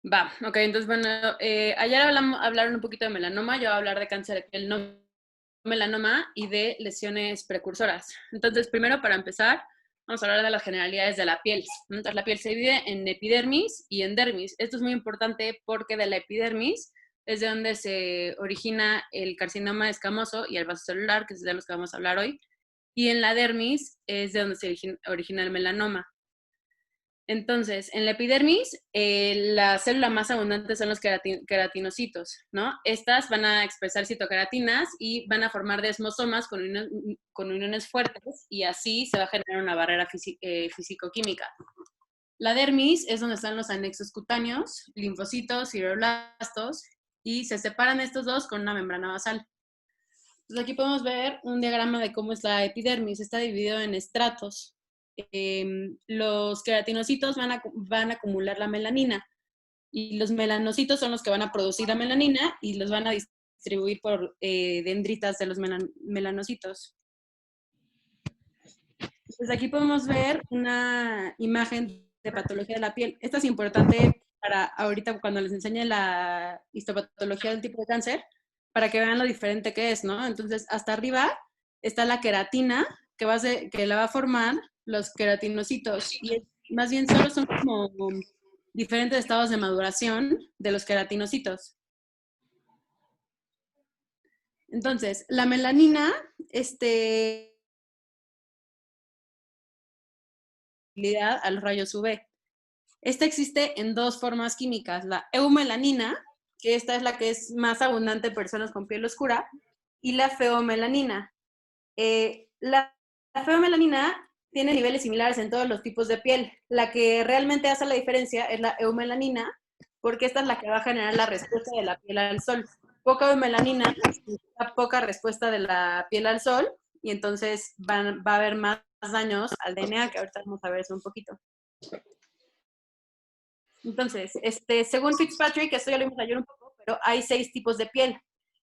Va, ok, entonces bueno, ayer hablaron un poquito de melanoma, yo voy a hablar de cáncer de piel no melanoma y de lesiones precursoras. Entonces, primero para empezar, vamos a hablar de las generalidades de la piel. Entonces, la piel se divide en epidermis y en dermis. Esto es muy importante porque de la epidermis es de donde se origina el carcinoma escamoso y el vasocelular, que es de los que vamos a hablar hoy, y en la dermis es de donde se origina el melanoma. Entonces, en la epidermis, la célula más abundante son los queratinocitos, ¿no? Estas van a expresar citoqueratinas y van a formar desmosomas con uniones fuertes y así se va a generar una barrera físico-química. La dermis es donde están los anexos cutáneos, linfocitos, fibroblastos, y se separan estos dos con una membrana basal. Entonces aquí podemos ver un diagrama de cómo es la epidermis. Está dividido en estratos. Los queratinocitos van a acumular la melanina y los melanocitos son los que van a producir la melanina y los van a distribuir por dendritas de los melanocitos. Entonces aquí podemos ver una imagen de patología de la piel. Esto es importante para ahorita cuando les enseñe la histopatología del tipo de cáncer, para que vean lo diferente que es, ¿no? Entonces, hasta arriba está la queratina, que la va a formar los queratinocitos. Y más bien solo son como diferentes estados de maduración de los queratinocitos. Entonces, la melanina, a los rayos UV. Esta existe en dos formas químicas, la eumelanina, que esta es la que es más abundante en personas con piel oscura, y la feomelanina. La feomelanina tiene niveles similares en todos los tipos de piel. La que realmente hace la diferencia es la eumelanina, porque esta es la que va a generar la respuesta de la piel al sol. Poca eumelanina significa poca respuesta de la piel al sol, y entonces va a haber más daños al DNA, que ahorita vamos a ver eso un poquito. Entonces, según Fitzpatrick, esto ya lo vimos ayer un poco, pero hay 6 tipos de piel.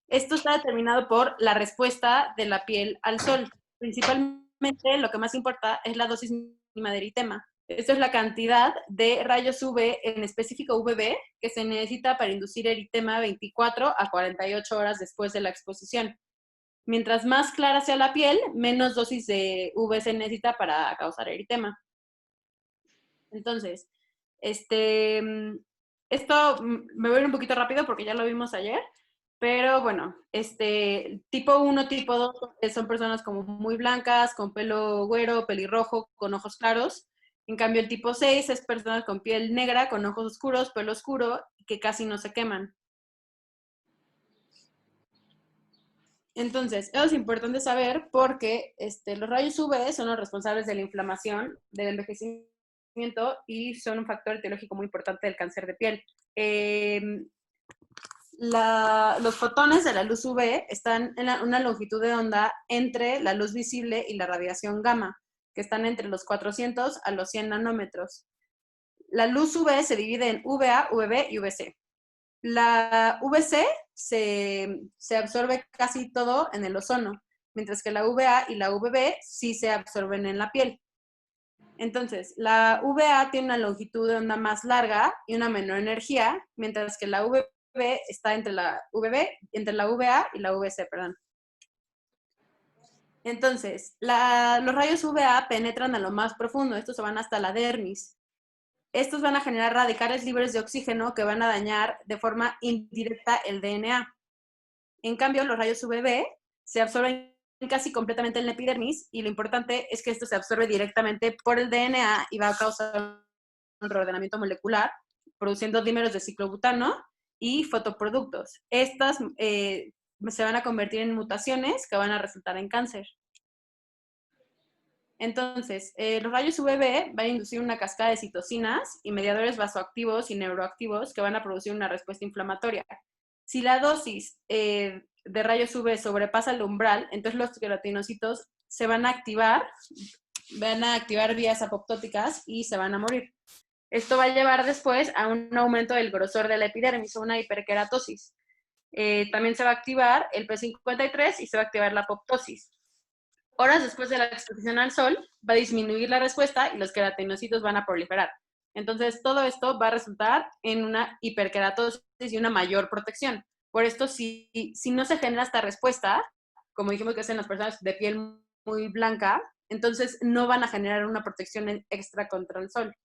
Esto está determinado por la respuesta de la piel al sol. Principalmente, lo que más importa es la dosis mínima de eritema. Esto es la cantidad de rayos UV, en específico UVB, que se necesita para inducir eritema 24 a 48 horas después de la exposición. Mientras más clara sea la piel, menos dosis de UV se necesita para causar eritema. Entonces, esto me voy a ir un poquito rápido porque ya lo vimos ayer, pero bueno, tipo 1, tipo 2 son personas como muy blancas, con pelo güero, pelirrojo, con ojos claros. En cambio, el tipo 6 es personas con piel negra, con ojos oscuros, pelo oscuro, que casi no se queman. Entonces, eso es importante saber porque los rayos UV son los responsables de la inflamación, del envejecimiento y son un factor etiológico muy importante del cáncer de piel. Los fotones de la luz UV están en una longitud de onda entre la luz visible y la radiación gamma, que están entre los 400 a los 100 nanómetros. La luz UV se divide en UVA, UVB y UVC. La VC se absorbe casi todo en el ozono, mientras que la VA y la VB sí se absorben en la piel. Entonces, la VA tiene una longitud de onda más larga y una menor energía, mientras que la VB está entre la VB, entre la VA y la VC, perdón. Entonces, los rayos UVA penetran a lo más profundo, estos se van hasta la dermis. Estos van a generar radicales libres de oxígeno que van a dañar de forma indirecta el DNA. En cambio, los rayos UVB se absorben casi completamente en la epidermis y lo importante es que esto se absorbe directamente por el DNA y va a causar un reordenamiento molecular, produciendo dímeros de ciclobutano y fotoproductos. Estas se van a convertir en mutaciones que van a resultar en cáncer. Entonces, los rayos UVB van a inducir una cascada de citocinas y mediadores vasoactivos y neuroactivos que van a producir una respuesta inflamatoria. Si la dosis de rayos UV sobrepasa el umbral, entonces los queratinocitos se van a activar vías apoptóticas y se van a morir. Esto va a llevar después a un aumento del grosor de la epidermis o una hiperkeratosis. También se va a activar el P53 y se va a activar la apoptosis. Horas después de la exposición al sol, va a disminuir la respuesta y los queratinocitos van a proliferar. Entonces, todo esto va a resultar en una hiperkeratosis y una mayor protección. Por esto, si no se genera esta respuesta, como dijimos que es en las personas de piel muy blanca, entonces no van a generar una protección extra contra el sol.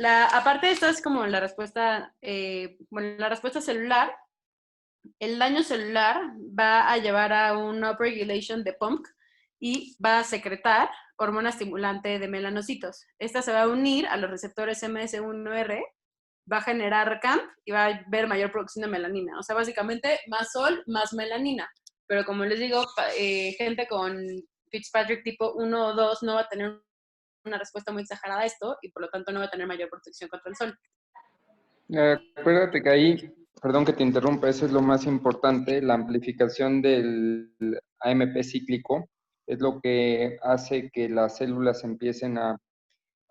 Aparte de esto es como la respuesta, la respuesta celular. El daño celular va a llevar a un upregulation de PUMC y va a secretar hormona estimulante de melanocitos. Esta se va a unir a los receptores MS1R, va a generar CAMP y va a haber mayor producción de melanina. O sea, básicamente más sol, más melanina. Pero como les digo, gente con Fitzpatrick tipo 1 o 2 no va a tener una respuesta muy exagerada a esto y por lo tanto no va a tener mayor protección contra el sol. Acuérdate que ahí, perdón que te interrumpa, eso es lo más importante, la amplificación del AMP cíclico es lo que hace que las células empiecen a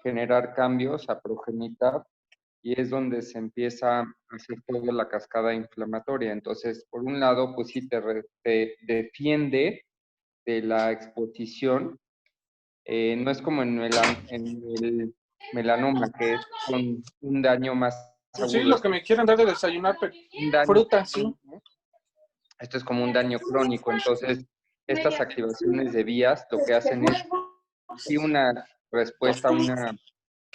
generar cambios, a progenitar, y es donde se empieza a hacer toda la cascada inflamatoria. Entonces, por un lado, pues sí te defiende de la exposición. No es como en el melanoma, que es con un daño más Pues sí, agudo. lo que me quieren dar de desayunar, Un daño fruta, sí. crónico. Esto es como un daño crónico. Entonces, estas activaciones de vías lo que hacen es sí una respuesta, una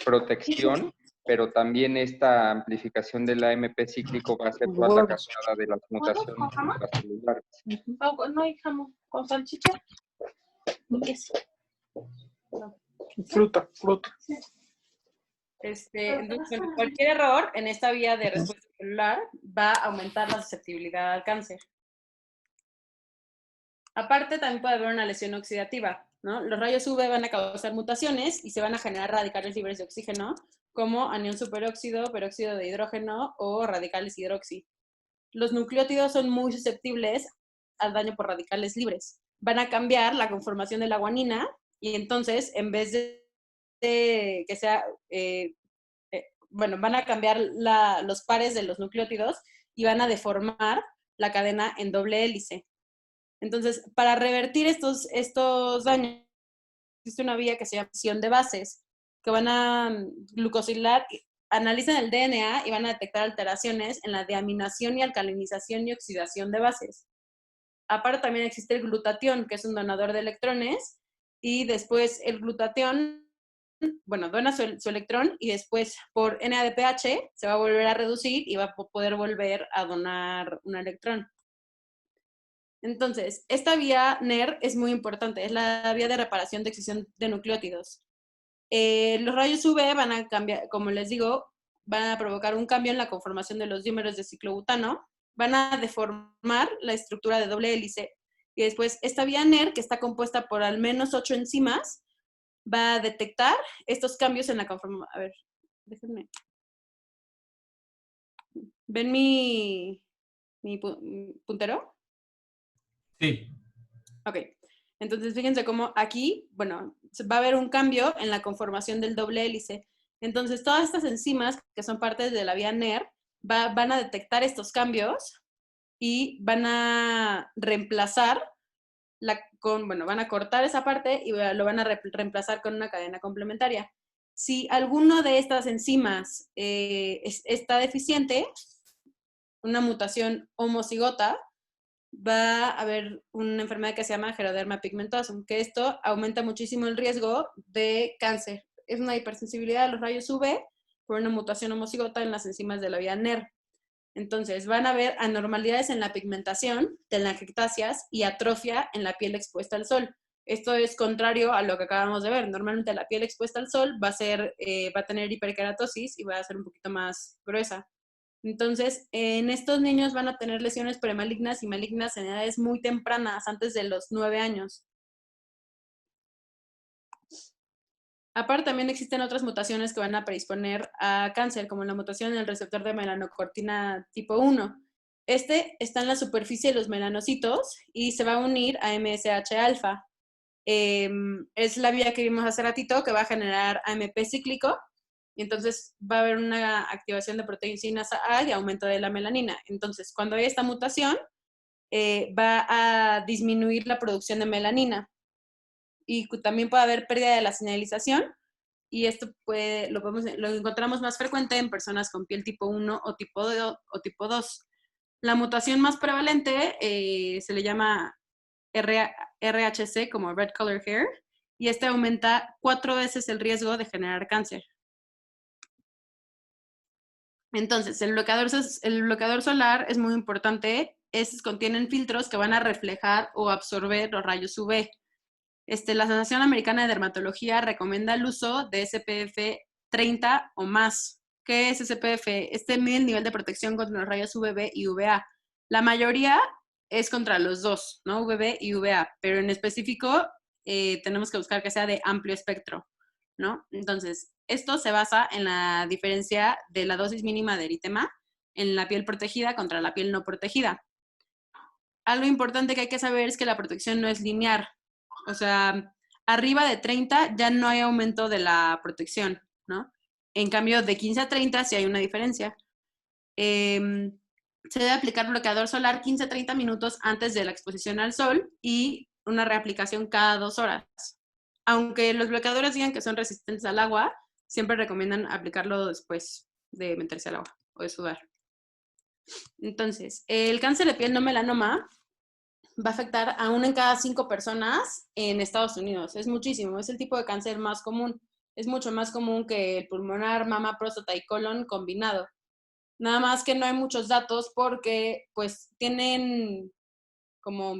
protección, pero también esta amplificación del AMP cíclico va a hacer toda la cascada de las mutaciones intracelulares. No hay jamón con salchicha ni queso. Fruta. Entonces, cualquier error en esta vía de respuesta celular va a aumentar la susceptibilidad al cáncer. Aparte, también puede haber una lesión oxidativa, ¿no? Los rayos UV van a causar mutaciones y se van a generar radicales libres de oxígeno, como anión superóxido, peróxido de hidrógeno o radicales hidroxi. Los nucleótidos son muy susceptibles al daño por radicales libres. Van a cambiar la conformación de la guanina y entonces, en vez de que sea, van a cambiar los pares de los nucleótidos y van a deformar la cadena en doble hélice. Entonces, para revertir estos daños, existe una vía que se llama fisión de bases, que van a glucosilar, analizan el DNA y van a detectar alteraciones en la deaminación y alcalinización y oxidación de bases. Aparte también existe el glutatión, que es un donador de electrones, y después el glutatión, dona su electrón y después por NADPH se va a volver a reducir y va a poder volver a donar un electrón. Entonces, esta vía NER es muy importante, es la vía de reparación de excisión de nucleótidos. Los rayos UV van a cambiar, como les digo, van a provocar un cambio en la conformación de los dímeros de ciclobutano, van a deformar la estructura de doble hélice y después esta vía NER, que está compuesta por al menos 8 enzimas, va a detectar estos cambios en la conformación. A ver, déjenme. ¿Ven mi puntero? Sí. Ok, entonces fíjense cómo aquí, va a haber un cambio en la conformación del doble hélice. Entonces todas estas enzimas que son partes de la vía NER van a detectar estos cambios y van a reemplazar van a cortar esa parte y lo van a reemplazar con una cadena complementaria. Si alguno de estas enzimas está deficiente, una mutación homocigota, va a haber una enfermedad que se llama Geroderma pigmentosum, que esto aumenta muchísimo el riesgo de cáncer. Es una hipersensibilidad a los rayos UV por una mutación homocigota en las enzimas de la vía NER. Entonces, van a haber anormalidades en la pigmentación, telangiectasias y atrofia en la piel expuesta al sol. Esto es contrario a lo que acabamos de ver. Normalmente la piel expuesta al sol va a tener hiperkeratosis y va a ser un poquito más gruesa. Entonces, en estos niños van a tener lesiones premalignas y malignas en edades muy tempranas, antes de los 9 años. Aparte, también existen otras mutaciones que van a predisponer a cáncer, como la mutación en el receptor de melanocortina tipo 1. Este está en la superficie de los melanocitos y se va a unir a MSH-alfa. Es la vía que vimos hace ratito que va a generar AMP cíclico, y entonces va a haber una activación de proteínas A y aumento de la melanina. Entonces, cuando hay esta mutación, va a disminuir la producción de melanina. Y también puede haber pérdida de la señalización, y esto lo encontramos más frecuente en personas con piel tipo 1 o tipo 2. La mutación más prevalente se le llama RHC, como Red Color Hair, y este aumenta 4 veces el riesgo de generar cáncer. Entonces, el bloqueador solar es muy importante. Estos contienen filtros que van a reflejar o absorber los rayos UV. La Asociación Americana de Dermatología recomienda el uso de SPF 30 o más. ¿Qué es SPF? Este mide el nivel de protección contra los rayos UVB y UVA. La mayoría es contra los dos, ¿no? UVB y UVA, pero en específico tenemos que buscar que sea de amplio espectro, ¿no? Entonces, esto se basa en la diferencia de la dosis mínima de eritema en la piel protegida contra la piel no protegida. Algo importante que hay que saber es que la protección no es lineal. O sea, arriba de 30 ya no hay aumento de la protección, ¿no? En cambio, de 15 a 30 sí hay una diferencia. Se debe aplicar bloqueador solar 15 a 30 minutos antes de la exposición al sol y una reaplicación cada 2 horas. Aunque los bloqueadores digan que son resistentes al agua, siempre recomiendan aplicarlo después de meterse al agua o de sudar. Entonces, el cáncer de piel no melanoma va a afectar a 1 en cada 5 personas en Estados Unidos. Es muchísimo, es el tipo de cáncer más común. Es mucho más común que el pulmonar, mama, próstata y colon combinado. Nada más que no hay muchos datos porque pues tienen como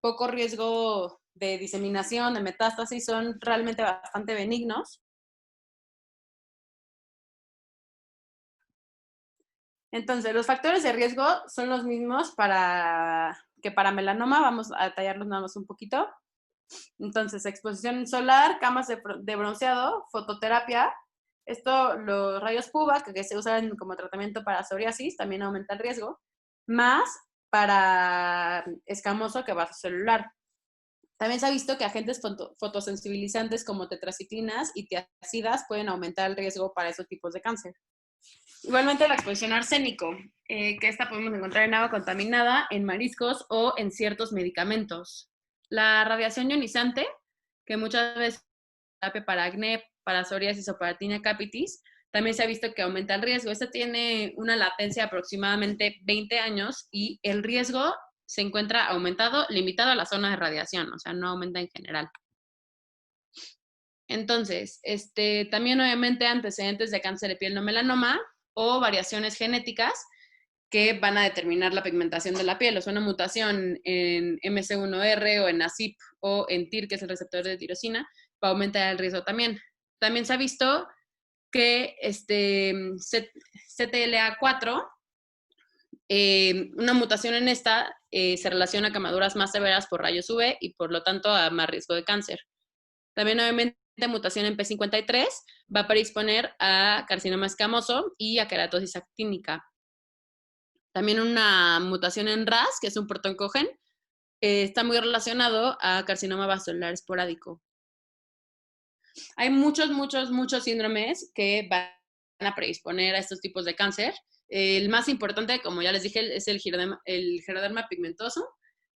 poco riesgo de diseminación, de metástasis, son realmente bastante benignos. Entonces, los factores de riesgo son los mismos que para melanoma. Vamos a detallarlos nada más un poquito. Entonces, exposición solar, camas de bronceado, fototerapia. Los rayos PUVA, que se usan como tratamiento para psoriasis, también aumenta el riesgo, más para escamoso que vasocelular. También se ha visto que agentes fotosensibilizantes como tetraciclinas y tiazidas pueden aumentar el riesgo para esos tipos de cáncer. Igualmente la exposición a arsénico, que esta podemos encontrar en agua contaminada, en mariscos o en ciertos medicamentos. La radiación ionizante, que muchas veces para acné, para psoriasis o para tinea capitis, también se ha visto que aumenta el riesgo. Esta tiene una latencia de aproximadamente 20 años y el riesgo se encuentra aumentado, limitado a la zona de radiación, o sea, no aumenta en general. Entonces, también obviamente antecedentes de cáncer de piel no melanoma o variaciones genéticas que van a determinar la pigmentación de la piel, o sea, una mutación en MC1R o en ACIP o en TIR, que es el receptor de tirosina, va a aumentar el riesgo también. También se ha visto que CTLA4, una mutación en esta se relaciona a quemaduras más severas por rayos UV y por lo tanto a más riesgo de cáncer. También obviamente mutación en P53 va a predisponer a carcinoma escamoso y a queratosis actínica. También una mutación en RAS, que es un protoncogen, está muy relacionado a carcinoma vascular esporádico. Hay muchos síndromes que van a predisponer a estos tipos de cáncer. El más importante, como ya les dije, es el geroderma pigmentoso,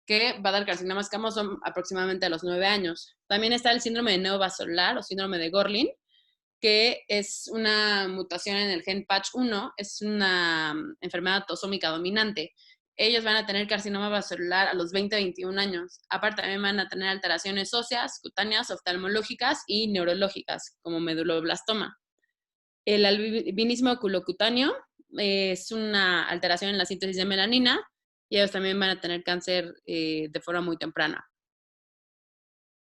que va a dar carcinoma escamoso aproximadamente a los 9 años. También está el síndrome de neovascular o síndrome de Gorlin, que es una mutación en el gen PATCH1, es una enfermedad autosómica dominante. Ellos van a tener carcinoma vascular a los 20-21 años. Aparte, también van a tener alteraciones óseas, cutáneas, oftalmológicas y neurológicas, como meduloblastoma. El albinismo oculocutáneo es una alteración en la síntesis de melanina y ellos también van a tener cáncer de forma muy temprana.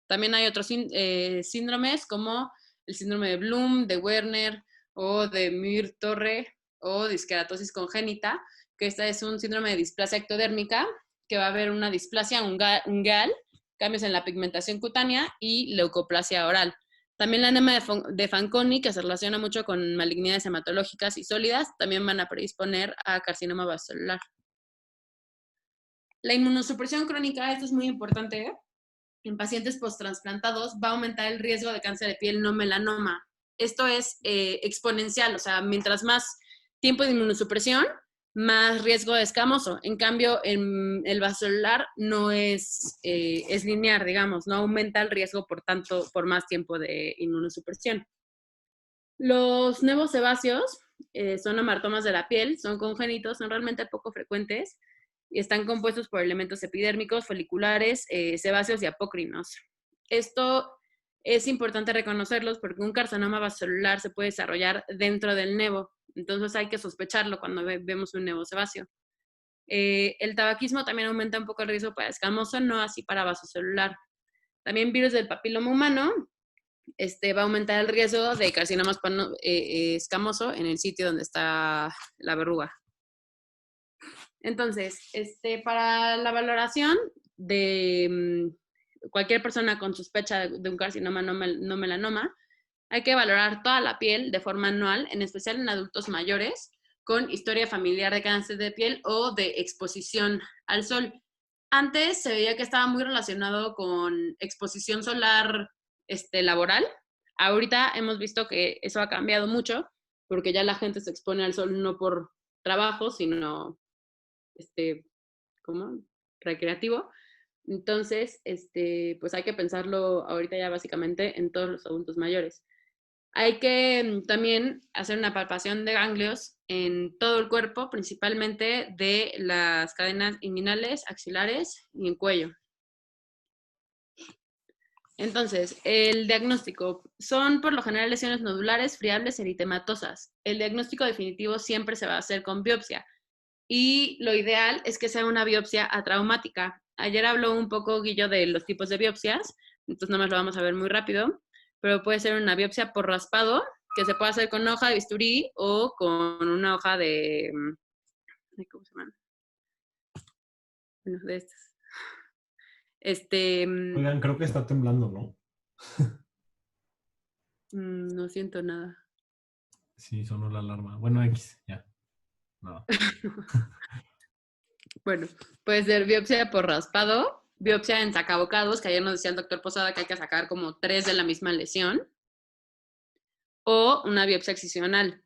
También hay otros síndromes como el síndrome de Bloom, de Werner o de Muir-Torre o disqueratosis congénita, que esta es un síndrome de displasia ectodérmica, que va a haber una displasia ungueal, cambios en la pigmentación cutánea y leucoplasia oral. También la enema de Fanconi, que se relaciona mucho con malignidades hematológicas y sólidas, también van a predisponer a carcinoma vascular. La inmunosupresión crónica, esto es muy importante, en pacientes posttransplantados va a aumentar el riesgo de cáncer de piel no melanoma. Esto es exponencial, o sea, mientras más tiempo de inmunosupresión, más riesgo de escamoso. En cambio, en el vascular no es lineal, digamos, no aumenta el riesgo por más tiempo de inmunosupresión. Los nevos sebáceos son amartomas de la piel, son congénitos, son realmente poco frecuentes y están compuestos por elementos epidérmicos, foliculares, sebáceos y apócrinos. Esto es importante reconocerlos porque un carcinoma vasocelular se puede desarrollar dentro del nevo, entonces hay que sospecharlo cuando vemos un nevo sebáceo. El tabaquismo también aumenta un poco el riesgo para escamoso, no así para vasocelular. También virus del papiloma humano va a aumentar el riesgo de carcinoma escamoso en el sitio donde está la verruga. Entonces, para la valoración de cualquier persona con sospecha de un carcinoma no melanoma, hay que valorar toda la piel de forma anual, en especial en adultos mayores, con historia familiar de cáncer de piel o de exposición al sol. Antes se veía que estaba muy relacionado con exposición solar laboral. Ahorita hemos visto que eso ha cambiado mucho, porque ya la gente se expone al sol no por trabajo, sino ¿cómo? Recreativo. Entonces, pues hay que pensarlo ahorita ya básicamente en todos los adultos mayores. Hay que también hacer una palpación de ganglios en todo el cuerpo, principalmente de las cadenas inguinales, axilares y en cuello. Entonces, el diagnóstico. Son por lo general lesiones nodulares, friables, eritematosas. El diagnóstico definitivo siempre se va a hacer con biopsia. Y lo ideal es que sea una biopsia atraumática. Ayer habló un poco Guillo de los tipos de biopsias, entonces nada más lo vamos a ver muy rápido, pero puede ser una biopsia por raspado, que se puede hacer con hoja de bisturí o con una hoja de... ¿cómo se llaman? Bueno, de estas. Oigan, creo que está temblando, ¿no? No siento nada. Sí, sonó la alarma. Bueno, X, ya. No. Bueno, puede ser biopsia por raspado, biopsia en sacabocados, que ayer nos decía el doctor Posada que hay que sacar como 3 de la misma lesión, o una biopsia excisional.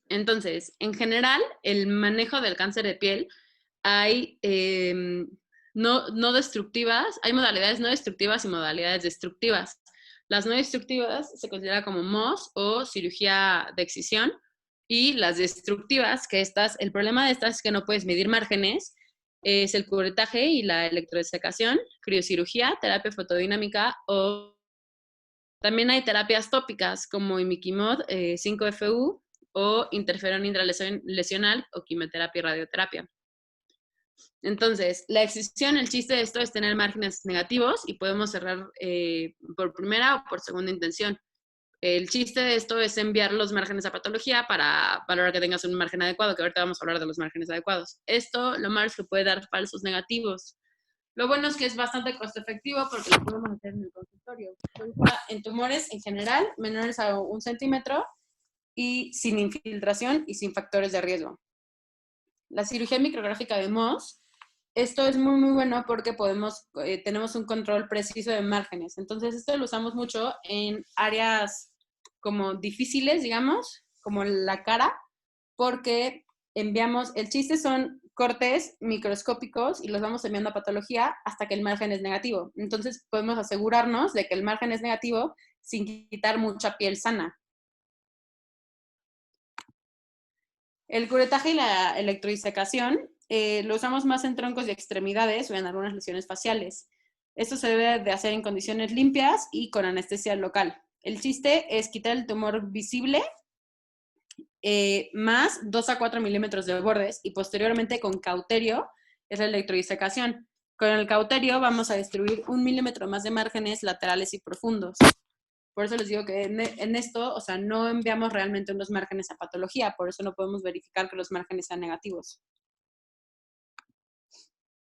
Entonces, en general, el manejo del cáncer de piel hay no destructivas, hay modalidades no destructivas y modalidades destructivas. Las no destructivas se considera como MOS o cirugía de excisión, y las destructivas, que el problema de estas es que no puedes medir márgenes, es el curetaje y la electrodesecación, criocirugía, terapia fotodinámica o también hay terapias tópicas como imiquimod, 5FU o interferón intralesional o quimioterapia y radioterapia. Entonces, la excisión, el chiste de esto es tener márgenes negativos y podemos cerrar por primera o por segunda intención. El chiste de esto es enviar los márgenes a patología para valorar que tengas un margen adecuado, que ahorita vamos a hablar de los márgenes adecuados. Esto, lo malo es que puede dar falsos negativos. Lo bueno es que es bastante costo efectivo porque lo podemos hacer en el consultorio. En tumores en general, menores a 1 centímetro y sin infiltración y sin factores de riesgo. La cirugía micrográfica de Mohs, esto es muy, muy bueno porque tenemos un control preciso de márgenes. Entonces, esto lo usamos mucho en áreas como difíciles, digamos, como la cara, porque el chiste son cortes microscópicos y los vamos enviando a patología hasta que el margen es negativo. Entonces, podemos asegurarnos de que el margen es negativo sin quitar mucha piel sana. El curetaje y la electrodisecación lo usamos más en troncos y extremidades o en algunas lesiones faciales. Esto se debe de hacer en condiciones limpias y con anestesia local. El chiste es quitar el tumor visible más 2 a 4 milímetros de bordes y posteriormente con cauterio es la electrodisecación. Con el cauterio vamos a destruir 1 milímetro más de márgenes laterales y profundos. Por eso les digo que en esto, o sea, no enviamos realmente unos márgenes a patología, por eso no podemos verificar que los márgenes sean negativos.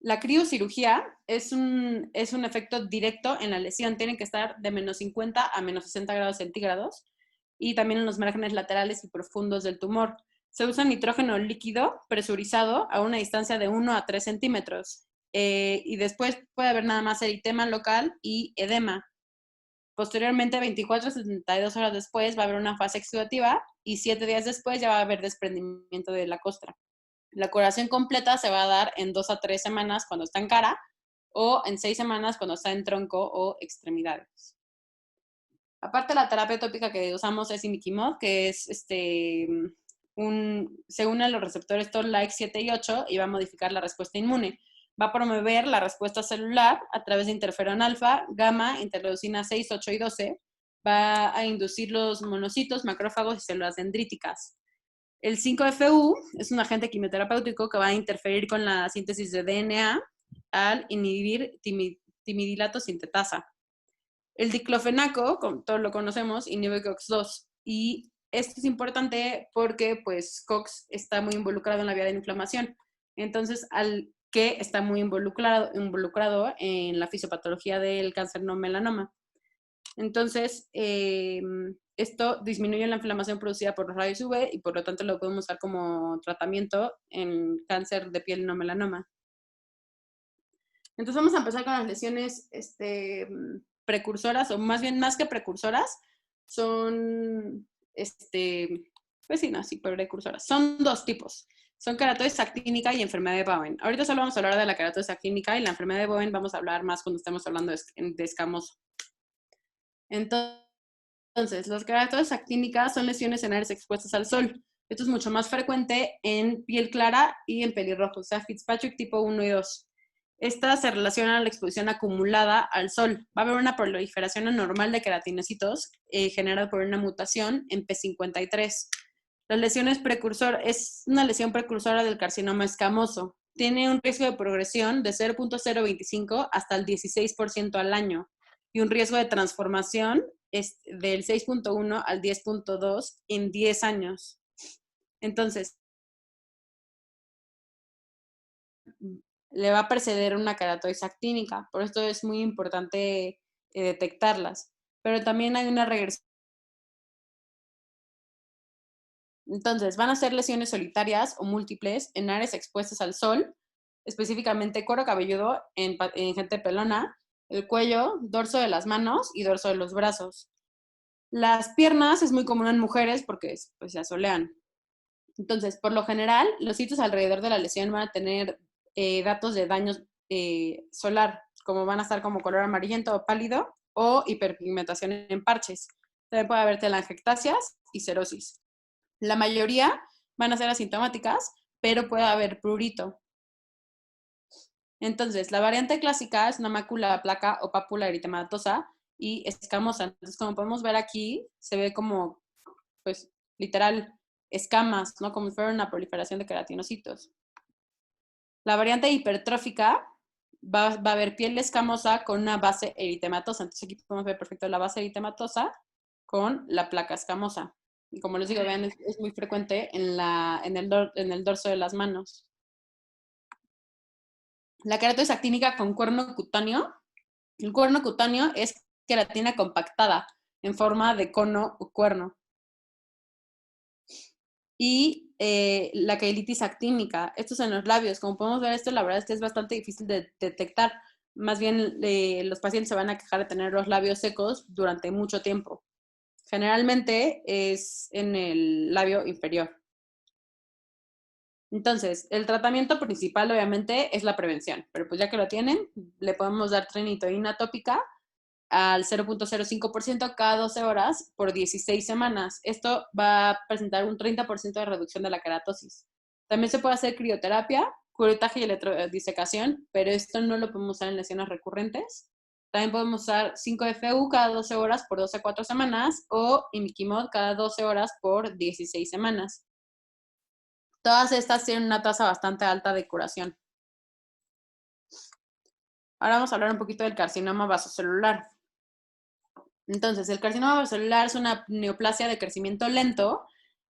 La criocirugía es un efecto directo en la lesión. Tienen que estar de menos 50 a menos 60 grados centígrados y también en los márgenes laterales y profundos del tumor. Se usa nitrógeno líquido presurizado a una distancia de 1 a 3 centímetros. Y después puede haber nada más eritema local y edema. Posteriormente, 24 a 72 horas después, va a haber una fase exudativa y 7 días después ya va a haber desprendimiento de la costra. La curación completa se va a dar en 2 a 3 semanas cuando está en cara o en 6 semanas cuando está en tronco o extremidades. Aparte, la terapia tópica que usamos es imiquimod, que es se une a los receptores Toll-like 7 y 8 y va a modificar la respuesta inmune. Va a promover la respuesta celular a través de interferón alfa, gamma, interleucina 6, 8 y 12. Va a inducir los monocitos, macrófagos y células dendríticas. El 5-FU es un agente quimioterapéutico que va a interferir con la síntesis de DNA al inhibir timidilato sintetasa. El diclofenaco, como todos lo conocemos, inhibe COX-2. Y esto es importante porque pues, COX está muy involucrado en la vía de la inflamación. Entonces, al que está muy involucrado en la fisiopatología del cáncer no melanoma. Entonces, esto disminuye la inflamación producida por los rayos UV y por lo tanto lo podemos usar como tratamiento en cáncer de piel no melanoma. Entonces vamos a empezar con las lesiones precursoras, o más bien más que precursoras, son, pues sí, no, sí, precursoras. Son dos tipos. Son queratosis actínica y enfermedad de Bowen. Ahorita solo vamos a hablar de la queratosis actínica y la enfermedad de Bowen vamos a hablar más cuando estemos hablando de escamoso. Entonces, las queratosis actínicas son lesiones en áreas expuestas al sol. Esto es mucho más frecuente en piel clara y en pelirrojos, o sea, Fitzpatrick tipo 1 y 2. Esta se relaciona a la exposición acumulada al sol. Va a haber una proliferación anormal de queratinocitos generada por una mutación en P53. La lesión es una lesión precursora del carcinoma escamoso. Tiene un riesgo de progresión de 0.025 hasta el 16% al año y un riesgo de transformación es del 6.1 al 10.2 en 10 años. Entonces, le va a preceder una queratosis actínica, por esto es muy importante detectarlas. Pero también hay una regresión. Entonces, van a ser lesiones solitarias o múltiples en áreas expuestas al sol, específicamente cuero cabelludo en gente pelona, el cuello, dorso de las manos y dorso de los brazos. Las piernas es muy común en mujeres porque pues, se asolean. Entonces, por lo general, los sitios alrededor de la lesión van a tener datos de daño solar, como van a estar como color amarillento o pálido o hiperpigmentación en parches. También puede haber telangiectasias y cerosis. La mayoría van a ser asintomáticas, pero puede haber prurito. Entonces, la variante clásica es una mácula, placa o pápula eritematosa y escamosa. Entonces, como podemos ver aquí, se ve como, pues, literal, escamas, ¿no? Como si fuera una proliferación de queratinocitos. La variante hipertrófica va a haber piel escamosa con una base eritematosa. Entonces, aquí podemos ver perfecto la base eritematosa con la placa escamosa. Y como les digo, vean, es muy frecuente en el dorso de las manos. La queratosis actínica con cuerno cutáneo. El cuerno cutáneo es queratina compactada en forma de cono o cuerno. Y la queilitis actínica, esto es en los labios. Como podemos ver, esto la verdad es que es bastante difícil de detectar. Más bien, los pacientes se van a quejar de tener los labios secos durante mucho tiempo. Generalmente es en el labio inferior. Entonces, el tratamiento principal obviamente es la prevención, pero pues ya que lo tienen, le podemos dar trenitoína tópica al 0.05% cada 12 horas por 16 semanas. Esto va a presentar un 30% de reducción de la queratosis. También se puede hacer crioterapia, curetaje y electrodisecación, pero esto no lo podemos usar en lesiones recurrentes. También podemos usar 5-FU cada 12 horas por 12 a 4 semanas o imiquimod cada 12 horas por 16 semanas. Todas estas tienen una tasa bastante alta de curación. Ahora vamos a hablar un poquito del carcinoma vasocelular. Entonces, el carcinoma vasocelular es una neoplasia de crecimiento lento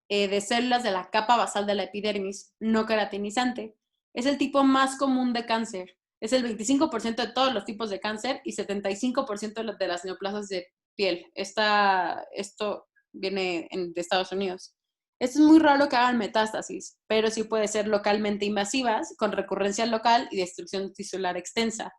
de células de la capa basal de la epidermis, no queratinizante. Es el tipo más común de cáncer. Es el 25% de todos los tipos de cáncer y 75% de las neoplasias de piel. Esto viene de Estados Unidos. Esto es muy raro que hagan metástasis, pero sí puede ser localmente invasivas, con recurrencia local y destrucción tisular extensa.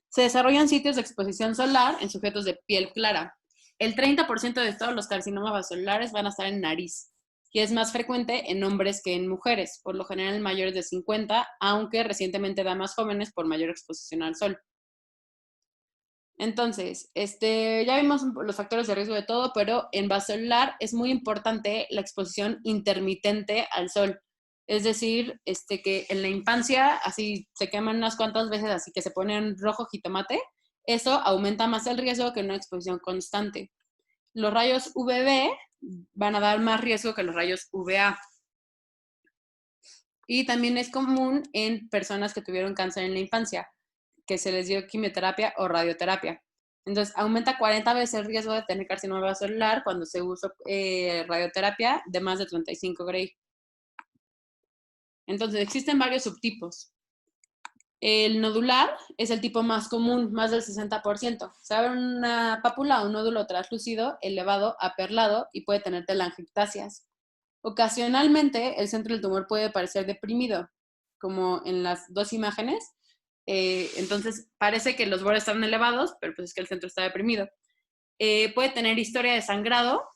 Se desarrollan sitios de exposición solar en sujetos de piel clara. El 30% de todos los carcinomas vasocelulares van a estar en nariz, que es más frecuente en hombres que en mujeres, por lo general en mayores de 50, aunque recientemente damas jóvenes por mayor exposición al sol. Entonces, ya vimos los factores de riesgo de todo, pero en vasocelular es muy importante la exposición intermitente al sol. Es decir, que en la infancia así se queman unas cuantas veces, así que se ponen rojo jitomate, eso aumenta más el riesgo que una exposición constante. Los rayos UVB van a dar más riesgo que los rayos UVA. Y también es común en personas que tuvieron cáncer en la infancia, que se les dio quimioterapia o radioterapia. Entonces, aumenta 40 veces el riesgo de tener carcinoma vascular cuando se usa radioterapia de más de 35 Gray. Entonces, existen varios subtipos. El nodular es el tipo más común, más del 60%. Se abre una pápula o un nódulo translúcido, elevado a perlado y puede tener telangiectasias. Ocasionalmente, el centro del tumor puede parecer deprimido, como en las dos imágenes. Entonces, parece que los bordes están elevados, pero pues es que el centro está deprimido. Puede tener historia de sangrado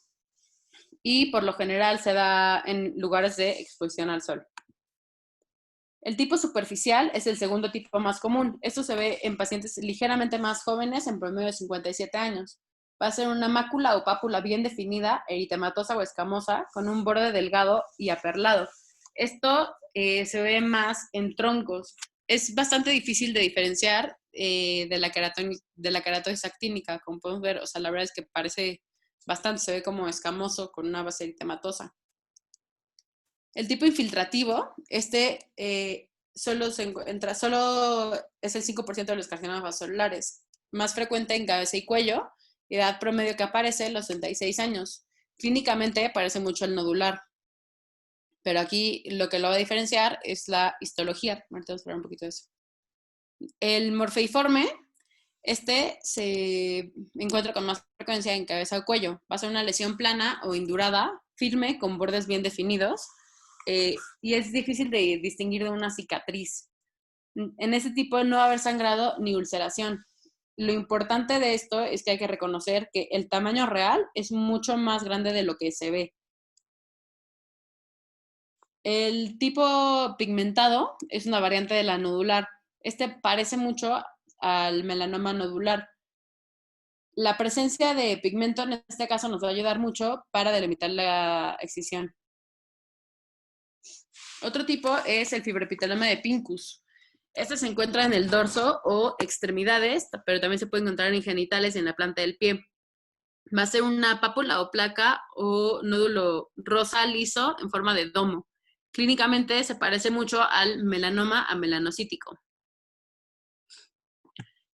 y por lo general se da en lugares de exposición al sol. El tipo superficial es el segundo tipo más común. Esto se ve en pacientes ligeramente más jóvenes, en promedio de 57 años. Va a ser una mácula o pápula bien definida, eritematosa o escamosa, con un borde delgado y aperlado. Esto se ve más en troncos. Es bastante difícil de diferenciar de la queratosis actínica, como podemos ver. O sea, la verdad es que parece bastante, se ve como escamoso con una base eritematosa. El tipo infiltrativo, solo es el 5% de los carcinomas vasoculares. Más frecuente en cabeza y cuello, edad promedio que aparece los 66 años. Clínicamente parece mucho el nodular, pero aquí lo que lo va a diferenciar es la histología. Ahorita vamos a hablar un poquito de eso. El morfeiforme, se encuentra con más frecuencia en cabeza o cuello. Va a ser una lesión plana o indurada, firme, con bordes bien definidos. Y es difícil de distinguir de una cicatriz. En ese tipo no va a haber sangrado ni ulceración. Lo importante de esto es que hay que reconocer que el tamaño real es mucho más grande de lo que se ve. El tipo pigmentado es una variante de la nodular. Parece mucho al melanoma nodular. La presencia de pigmento en este caso nos va a ayudar mucho para delimitar la excisión. Otro tipo es el fibroepiteloma de Pincus. Se encuentra en el dorso o extremidades, pero también se puede encontrar en genitales y en la planta del pie. Va a ser una pápula o placa o nódulo rosa liso en forma de domo. Clínicamente se parece mucho al melanoma amelanocítico.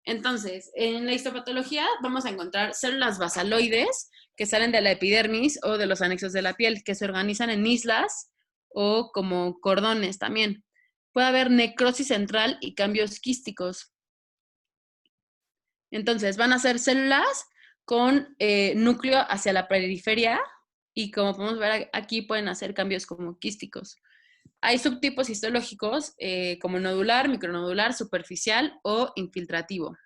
Entonces, en la histopatología vamos a encontrar células basaloides que salen de la epidermis o de los anexos de la piel, que se organizan en islas o como cordones también. Puede haber necrosis central y cambios quísticos. Entonces, van a ser células con núcleo hacia la periferia y como podemos ver aquí pueden hacer cambios como quísticos. Hay subtipos histológicos como nodular, micronodular, superficial o infiltrativo.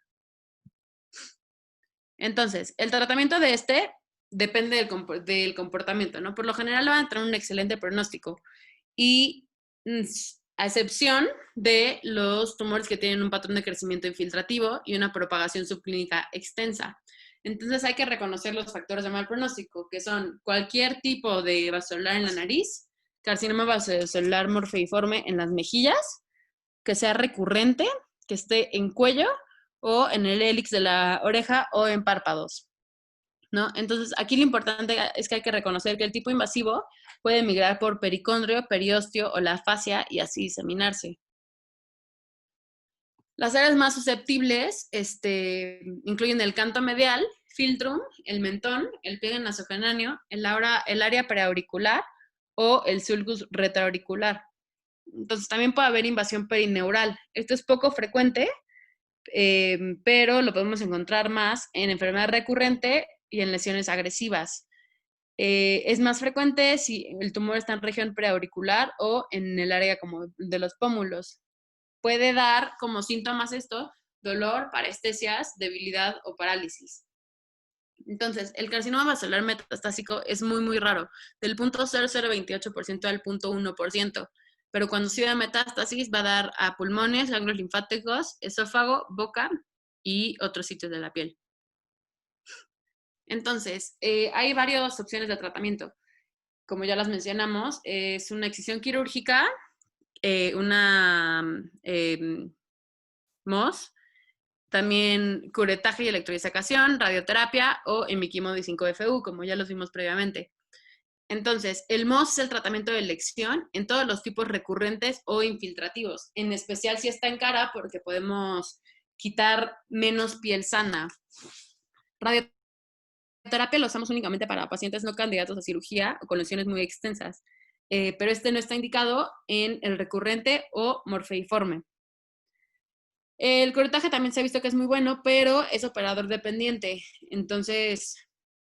Entonces, el tratamiento de depende del comportamiento, ¿no? Por lo general van a tener un excelente pronóstico y a excepción de los tumores que tienen un patrón de crecimiento infiltrativo y una propagación subclínica extensa. Entonces hay que reconocer los factores de mal pronóstico, que son cualquier tipo de vasocelular en la nariz, carcinoma vasocelular morfeiforme en las mejillas, que sea recurrente, que esté en cuello o en el hélix de la oreja o en párpados, ¿no? Entonces, aquí lo importante es que hay que reconocer que el tipo invasivo puede migrar por pericondrio, periósteo o la fascia y así diseminarse. Las áreas más susceptibles incluyen el canto medial, filtrum, el mentón, el pliegue nasogeniano, el área preauricular o el sulcus retroauricular. Entonces, también puede haber invasión perineural. Esto es poco frecuente, pero lo podemos encontrar más en enfermedad recurrente y en lesiones agresivas. Es más frecuente si el tumor está en región preauricular o en el área como de los pómulos. Puede dar como síntomas dolor, parestesias, debilidad o parálisis. Entonces, el carcinoma vasocelular metastásico es muy, muy raro, del 0.0028% al 0.1%, pero cuando se da metástasis va a dar a pulmones, ganglios linfáticos, esófago, boca y otros sitios de la piel. Entonces, hay varias opciones de tratamiento. Como ya las mencionamos, es una excisión quirúrgica, una MOS, también curetaje y electrodisecación, radioterapia o emiquimo de 5FU, como ya los vimos previamente. Entonces, el MOS es el tratamiento de elección en todos los tipos recurrentes o infiltrativos, en especial si está en cara porque podemos quitar menos piel sana. Radioterapia lo usamos únicamente para pacientes no candidatos a cirugía o con lesiones muy extensas, pero este no está indicado en el recurrente o morfeiforme. El curetaje también se ha visto que es muy bueno, pero es operador dependiente, entonces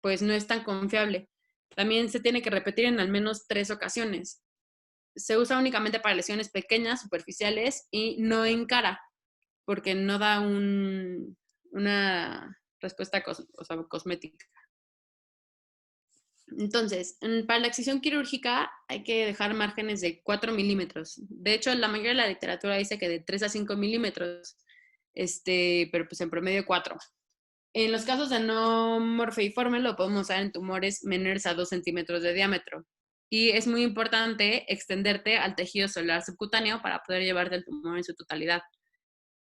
pues no es tan confiable. También se tiene que repetir en al menos 3 ocasiones. Se usa únicamente para lesiones pequeñas, superficiales y no en cara, porque no da una respuesta cosmética. Entonces, para la excisión quirúrgica hay que dejar márgenes de 4 milímetros. De hecho, la mayoría de la literatura dice que de 3 a 5 milímetros, pero pues en promedio 4. En los casos de no morfeiforme lo podemos usar en tumores menores a 2 centímetros de diámetro. Y es muy importante extenderte al tejido celular subcutáneo para poder llevarte el tumor en su totalidad.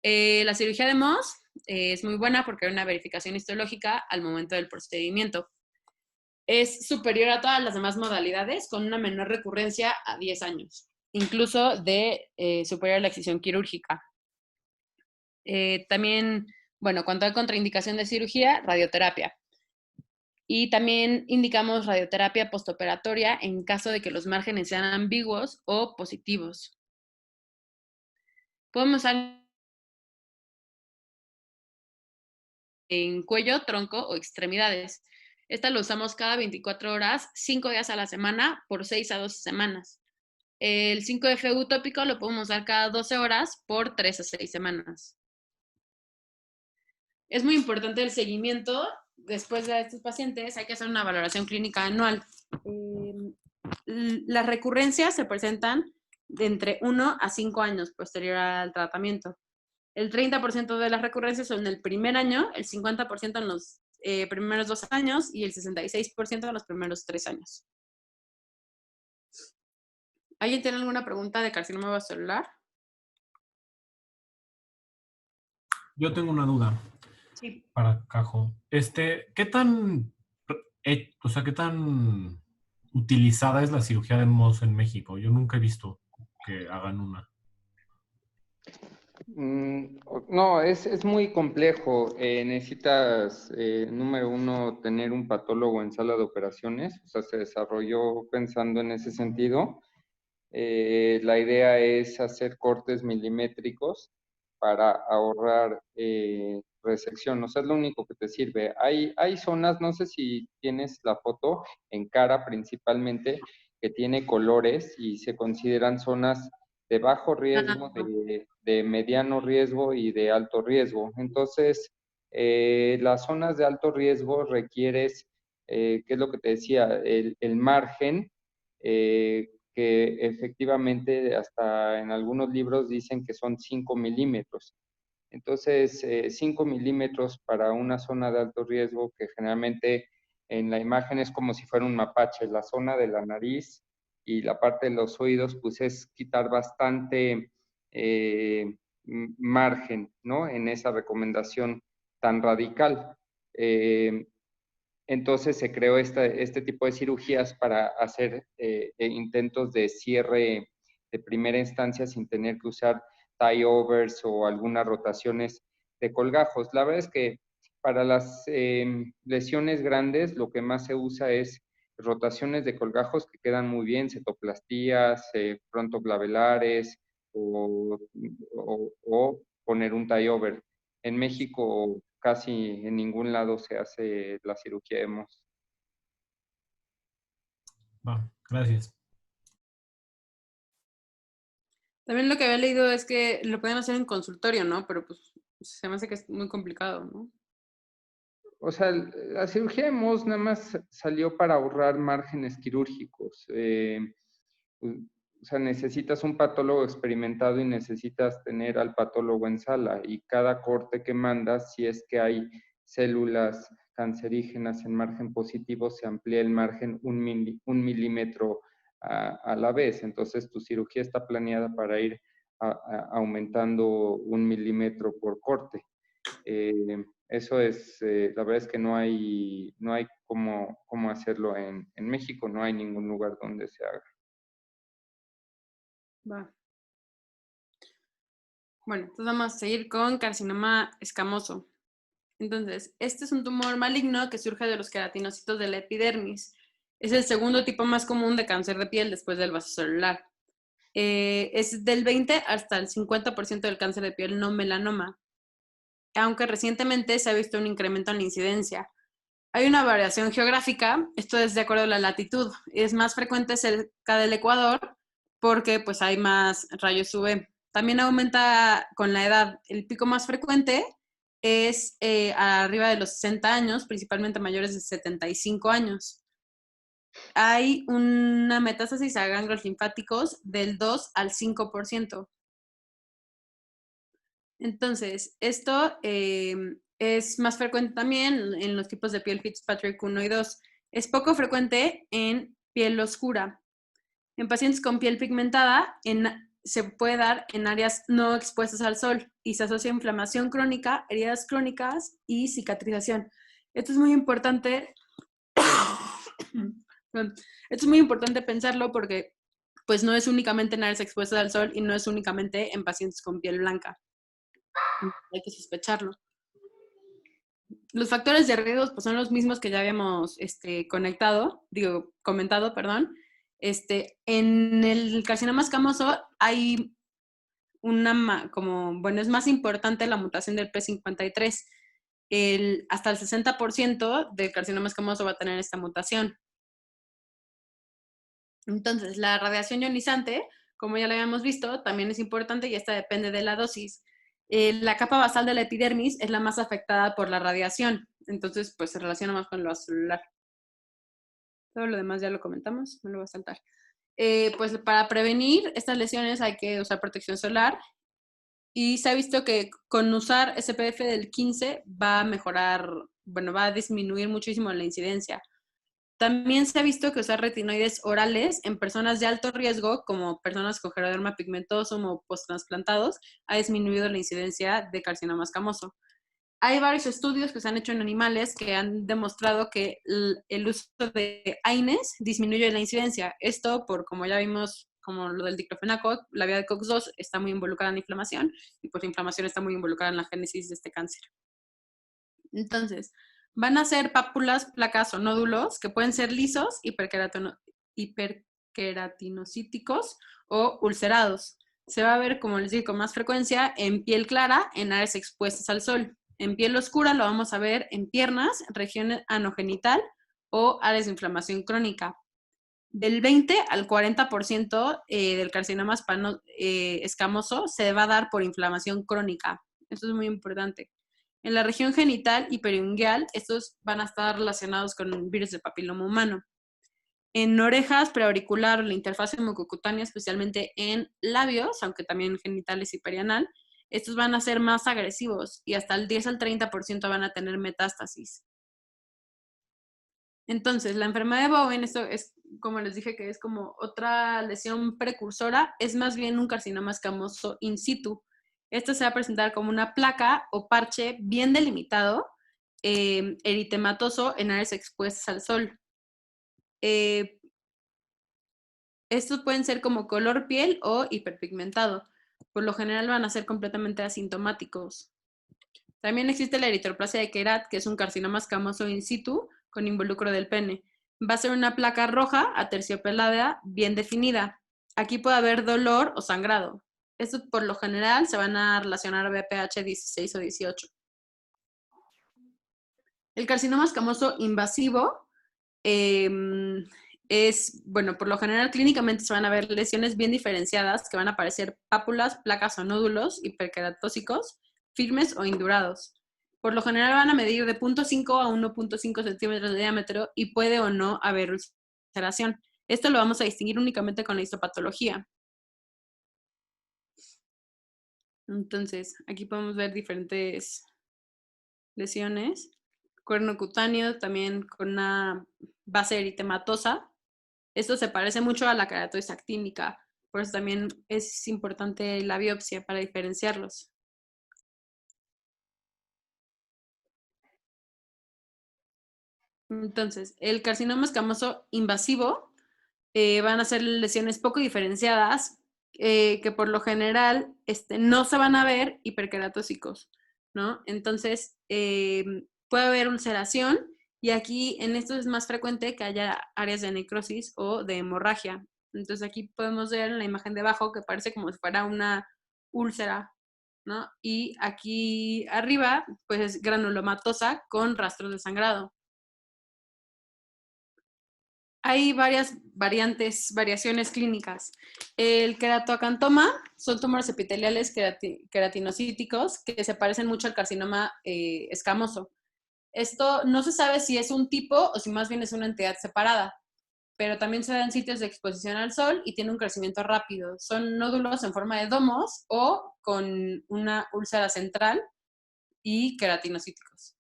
La cirugía de MOS es muy buena porque hay una verificación histológica al momento del procedimiento. Es superior a todas las demás modalidades con una menor recurrencia a 10 años, incluso superior a la excisión quirúrgica. También, bueno, cuando hay contraindicación de cirugía, radioterapia. Y también indicamos radioterapia postoperatoria en caso de que los márgenes sean ambiguos o positivos. Podemos usar en cuello, tronco o extremidades. Esta lo usamos cada 24 horas, 5 días a la semana, por 6 a 12 semanas. El 5FU tópico lo podemos usar cada 12 horas por 3 a 6 semanas. Es muy importante el seguimiento. Después de estos pacientes hay que hacer una valoración clínica anual. Las recurrencias se presentan de entre 1 a 5 años posterior al tratamiento. El 30% de las recurrencias son en el primer año, el 50% en los primeros 2 años y el 66% en los primeros 3 años. ¿Alguien tiene alguna pregunta de carcinoma vasocelular? Yo tengo una duda. Sí. Para Cajo. ¿Qué tan, qué tan utilizada es la cirugía de MOS en México? Yo nunca he visto que hagan una. No, es muy complejo. Necesitas, número uno, tener un patólogo en sala de operaciones. O sea, se desarrolló pensando en ese sentido. La idea es hacer cortes milimétricos para ahorrar resección. O sea, es lo único que te sirve. Hay zonas, no sé si tienes la foto, en cara principalmente, que tiene colores y se consideran zonas de bajo riesgo, de mediano riesgo y de alto riesgo. Entonces, las zonas de alto riesgo requieres, ¿qué es lo que te decía? El margen, que efectivamente hasta en algunos libros dicen que son 5 milímetros. Entonces, 5 milímetros para una zona de alto riesgo, que generalmente en la imagen es como si fuera un mapache, la zona de la nariz y la parte de los oídos, pues es quitar bastante margen, ¿no? En esa recomendación tan radical. Entonces se creó este tipo de cirugías para hacer intentos de cierre de primera instancia sin tener que usar tie-overs o algunas rotaciones de colgajos. La verdad es que para las lesiones grandes lo que más se usa es rotaciones de colgajos que quedan muy bien, setoplastías, frontoglavelares o poner un tie-over. En México casi en ningún lado se hace la cirugía de MOS. Va, gracias. También lo que había leído es que lo pueden hacer en consultorio, ¿no? Pero pues se me hace que es muy complicado, ¿no? O sea, la cirugía de MOS nada más salió para ahorrar márgenes quirúrgicos. o sea, necesitas un patólogo experimentado y necesitas tener al patólogo en sala, y cada corte que mandas, si es que hay células cancerígenas en margen positivo, se amplía el margen un milímetro a la vez. Entonces tu cirugía está planeada para ir aumentando 1 milímetro por corte. Eso es, la verdad es que no hay cómo hacerlo en México, no hay ningún lugar donde se haga. Va. Bueno, entonces vamos a seguir con carcinoma escamoso. Entonces, este es un tumor maligno que surge de los queratinocitos de la epidermis. Es el segundo tipo más común de cáncer de piel después del vasocelular. Es del 20 hasta el 50% del cáncer de piel no melanoma, aunque recientemente se ha visto un incremento en la incidencia. Hay una variación geográfica, esto es de acuerdo a la latitud. Es más frecuente cerca del Ecuador porque pues hay más rayos UV. También aumenta con la edad. El pico más frecuente es arriba de los 60 años, principalmente mayores de 75 años. Hay una metástasis a ganglios linfáticos del 2 al 5%. Entonces, esto es más frecuente también en los tipos de piel Fitzpatrick 1 y 2. Es poco frecuente en piel oscura. En pacientes con piel pigmentada se puede dar en áreas no expuestas al sol y se asocia a inflamación crónica, heridas crónicas y cicatrización. Esto es muy importante. Esto es muy importante pensarlo porque pues no es únicamente en áreas expuestas al sol y no es únicamente en pacientes con piel blanca. Hay que sospecharlo. Los factores de riesgo pues, son los mismos que ya habíamos comentado, perdón. En el carcinoma escamoso hay es más importante la mutación del P53. Hasta el 60% del carcinoma escamoso va a tener esta mutación. Entonces, la radiación ionizante, como ya lo habíamos visto, también es importante y esta depende de la dosis. La capa basal de la epidermis es la más afectada por la radiación, entonces pues se relaciona más con lo celular. Todo lo demás ya lo comentamos, me lo voy a saltar. Pues para prevenir estas lesiones hay que usar protección solar y se ha visto que con usar SPF del 15 va a mejorar, va a disminuir muchísimo la incidencia. También se ha visto que usar retinoides orales en personas de alto riesgo, como personas con geroderma pigmentoso o posttransplantados, ha disminuido la incidencia de carcinoma escamoso. Hay varios estudios que se han hecho en animales que han demostrado que el uso de AINES disminuye la incidencia. Esto como ya vimos, como lo del diclofenaco, la vía de COX-2 está muy involucrada en la inflamación y pues la inflamación está muy involucrada en la génesis de este cáncer. Entonces, van a ser pápulas, placas o nódulos que pueden ser lisos, hiperqueratinocíticos o ulcerados. Se va a ver, como les digo, con más frecuencia en piel clara, en áreas expuestas al sol. En piel oscura lo vamos a ver en piernas, región anogenital o áreas de inflamación crónica. Del 20 al 40% del carcinoma escamoso se va a dar por inflamación crónica. Esto es muy importante. En la región genital y periungual, estos van a estar relacionados con virus de papiloma humano. En orejas, preauricular, la interfaz mucocutánea, especialmente en labios, aunque también genitales y perianal, estos van a ser más agresivos y hasta el 10 al 30% van a tener metástasis. Entonces, la enfermedad de Bowen, esto es, como les dije, que es como otra lesión precursora, es más bien un carcinoma escamoso in situ. Esto se va a presentar como una placa o parche bien delimitado, eritematoso en áreas expuestas al sol. Estos pueden ser como color piel o hiperpigmentado. Por lo general van a ser completamente asintomáticos. También existe la eritroplasia de Queyrat, que es un carcinoma escamoso in situ con involucro del pene. Va a ser una placa roja aterciopelada bien definida. Aquí puede haber dolor o sangrado. Estos por lo general se van a relacionar a BPH 16 o 18. El carcinoma escamoso invasivo por lo general clínicamente se van a ver lesiones bien diferenciadas que van a aparecer pápulas, placas o nódulos hiperqueratóxicos, firmes o indurados. Por lo general van a medir de 0.5 a 1.5 centímetros de diámetro y puede o no haber ulceración. Esto lo vamos a distinguir únicamente con la histopatología. Entonces, aquí podemos ver diferentes lesiones. Cuerno cutáneo también con una base eritematosa. Esto se parece mucho a la queratosis actínica, por eso también es importante la biopsia para diferenciarlos. Entonces, el carcinoma escamoso invasivo van a ser lesiones poco diferenciadas que por lo general no se van a ver hiperqueratóxicos, ¿no? Entonces, puede haber ulceración y aquí en esto es más frecuente que haya áreas de necrosis o de hemorragia. Entonces, aquí podemos ver en la imagen de abajo que parece como si fuera una úlcera, ¿no? Y aquí arriba, pues es granulomatosa con rastros de sangrado. Hay varias variaciones clínicas. El queratoacantoma son tumores epiteliales queratinocíticos que se parecen mucho al carcinoma escamoso. Esto no se sabe si es un tipo o si más bien es una entidad separada, pero también se da en sitios de exposición al sol y tiene un crecimiento rápido. Son nódulos en forma de domos o con una úlcera central y queratinocíticos.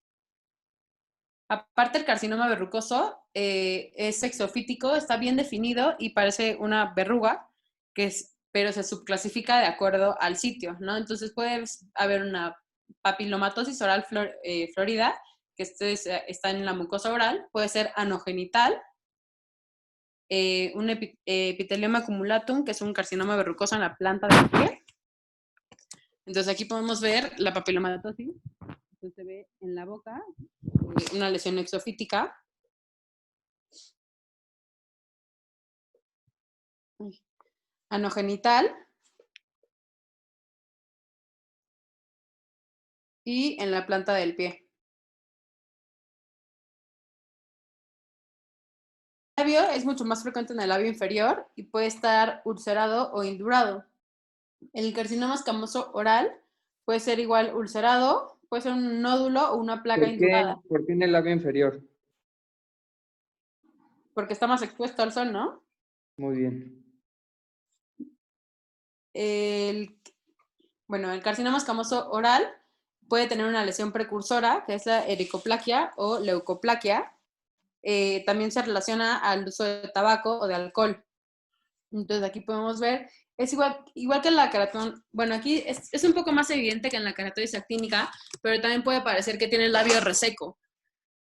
Aparte, el carcinoma verrucoso es exofítico, está bien definido y parece una verruga, pero se subclasifica de acuerdo al sitio, ¿no? Entonces puede haber una papilomatosis oral florida, que está en la mucosa oral, puede ser anogenital, un epitelioma acumulatum, que es un carcinoma verrucoso en la planta del pie. Entonces aquí podemos ver la papilomatosis, que se ve en la boca, una lesión exofítica. Anogenital y en la planta del pie. El labio es mucho más frecuente en el labio inferior y puede estar ulcerado o indurado. El carcinoma escamoso oral puede ser igual ulcerado, puede ser un nódulo o una placa indurada. ¿Por qué en el labio inferior? Porque está más expuesto al sol, ¿no? Muy bien. El carcinoma escamoso oral puede tener una lesión precursora, que es la ericoplaquia o leucoplaquia. También se relaciona al uso de tabaco o de alcohol. Entonces aquí podemos ver, es igual que la queraton, bueno, aquí es un poco más evidente que en la queratosis actínica, pero también puede parecer que tiene el labio reseco.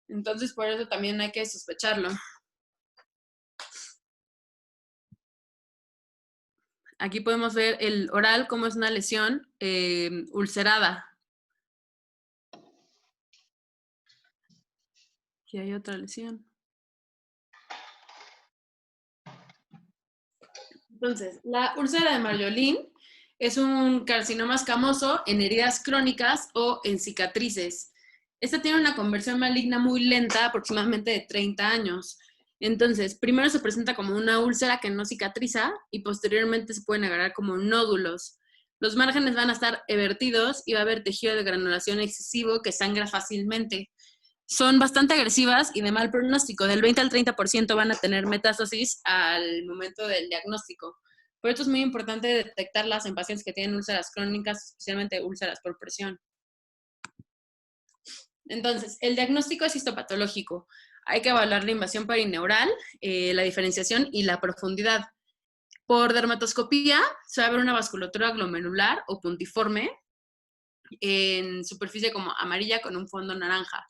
Entonces por eso también hay que sospecharlo. Aquí podemos ver el oral como es una lesión ulcerada. Aquí hay otra lesión. Entonces, la úlcera de Marjolin es un carcinoma escamoso en heridas crónicas o en cicatrices. Esta tiene una conversión maligna muy lenta, aproximadamente de 30 años. Entonces, primero se presenta como una úlcera que no cicatriza y posteriormente se pueden agarrar como nódulos. Los márgenes van a estar evertidos y va a haber tejido de granulación excesivo que sangra fácilmente. Son bastante agresivas y de mal pronóstico. Del 20 al 30% van a tener metástasis al momento del diagnóstico. Por esto es muy importante detectarlas en pacientes que tienen úlceras crónicas, especialmente úlceras por presión. Entonces, el diagnóstico es histopatológico. Hay que evaluar la invasión perineural, la diferenciación y la profundidad. Por dermatoscopía se va a ver una vasculatura glomerular o puntiforme en superficie como amarilla con un fondo naranja.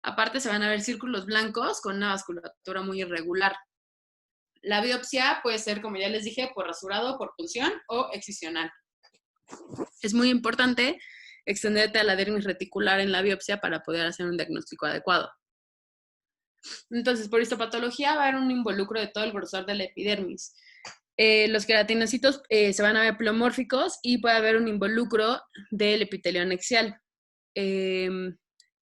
Aparte se van a ver círculos blancos con una vasculatura muy irregular. La biopsia puede ser, como ya les dije, por rasurado, por punción o excisional. Es muy importante extenderte a la dermis reticular en la biopsia para poder hacer un diagnóstico adecuado. Entonces, por histopatología va a haber un involucro de todo el grosor de la epidermis. Los queratinocitos se van a ver pleomórficos y puede haber un involucro del epitelio anexial.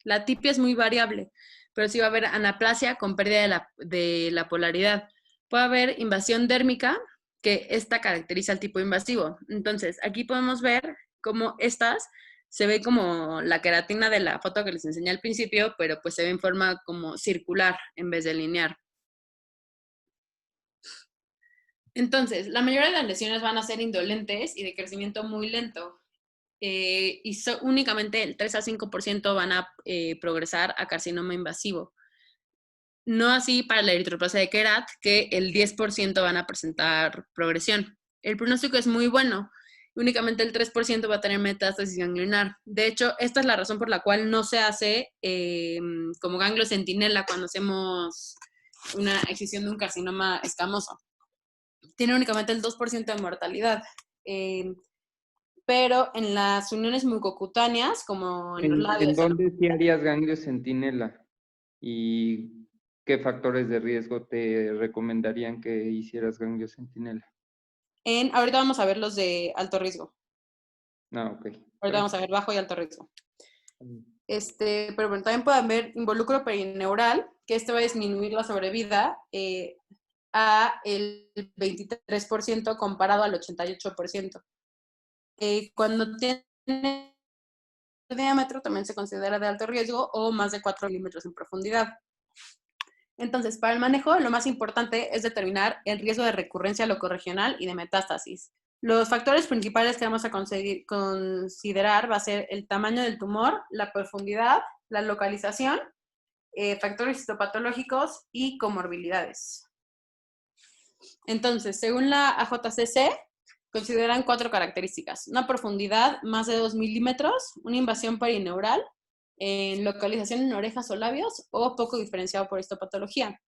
La atipia es muy variable, pero sí va a haber anaplasia con pérdida de la polaridad. Puede haber invasión dérmica, que esta caracteriza el tipo invasivo. Entonces, aquí podemos ver cómo estas se ve como la queratina de la foto que les enseñé al principio, pero pues se ve en forma como circular en vez de lineal. Entonces, la mayoría de las lesiones van a ser indolentes y de crecimiento muy lento. únicamente el 3 a 5% van a progresar a carcinoma invasivo. No así para la eritroplasia de Queralt, que el 10% van a presentar progresión. El pronóstico es muy bueno. Únicamente el 3% va a tener metástasis ganglionar. De hecho, esta es la razón por la cual no se hace como ganglio centinela cuando hacemos una excisión de un carcinoma escamoso. Tiene únicamente el 2% de mortalidad. Pero en las uniones mucocutáneas, como en los labios... ¿En dónde sí harías ganglio centinela? ¿Y qué factores de riesgo te recomendarían que hicieras ganglio centinela? Ahorita vamos a ver los de alto riesgo. Ok. Ahorita vamos a ver bajo y alto riesgo. Pero bueno, también pueden ver involucro perineural, que va a disminuir la sobrevida a el 23% comparado al 88%. Cuando tiene diámetro también se considera de alto riesgo o más de 4 milímetros en profundidad. Entonces, para el manejo, lo más importante es determinar el riesgo de recurrencia locorregional y de metástasis. Los factores principales que vamos a considerar va a ser el tamaño del tumor, la profundidad, la localización, factores histopatológicos y comorbilidades. Entonces, según la AJCC, consideran 4 características: una profundidad más de 2 milímetros, una invasión perineural, en localización en orejas o labios, o poco diferenciado por histopatología.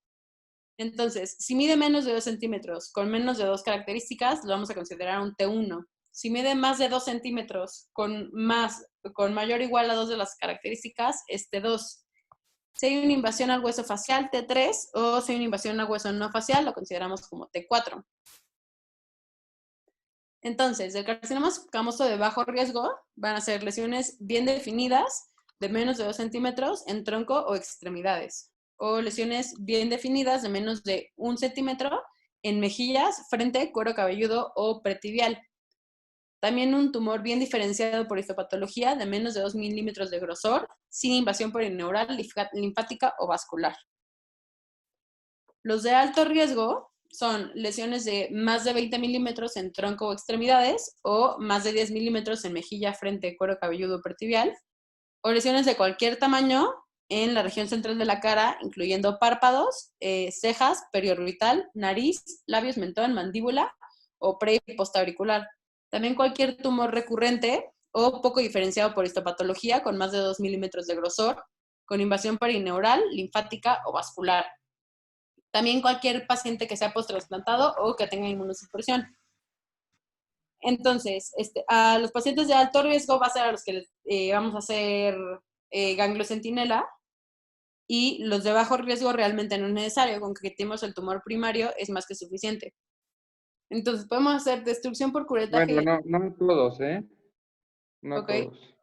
Entonces, si mide menos de 2 centímetros con menos de 2 características, lo vamos a considerar un T1. Si mide más de 2 centímetros con mayor o igual a 2 de las características, es T2. Si hay una invasión al hueso facial, T3, o si hay una invasión al hueso no facial, lo consideramos como T4. Entonces, del carcinoma escamoso de bajo riesgo van a ser lesiones bien definidas de menos de 2 centímetros en tronco o extremidades, o lesiones bien definidas de menos de 1 centímetro en mejillas, frente, cuero cabelludo o pretibial. También un tumor bien diferenciado por histopatología de menos de 2 milímetros de grosor, sin invasión perineural, linfática o vascular. Los de alto riesgo son lesiones de más de 20 milímetros en tronco o extremidades, o más de 10 milímetros en mejilla, frente, cuero cabelludo o pretibial, o lesiones de cualquier tamaño en la región central de la cara, incluyendo párpados, cejas, periorbital, nariz, labios, mentón, mandíbula o pre- y postauricular. También cualquier tumor recurrente o poco diferenciado por histopatología con más de 2 milímetros de grosor, con invasión perineural, linfática o vascular. También cualquier paciente que sea post-trasplantado o que tenga inmunosupresión. Entonces, a los pacientes de alto riesgo va a ser a los que vamos a hacer ganglio centinela, y los de bajo riesgo realmente no es necesario. Con que quitemos el tumor primario es más que suficiente. Entonces, podemos hacer destrucción por curetaje. Bueno, no a todos, ¿eh? No a Okay. todos.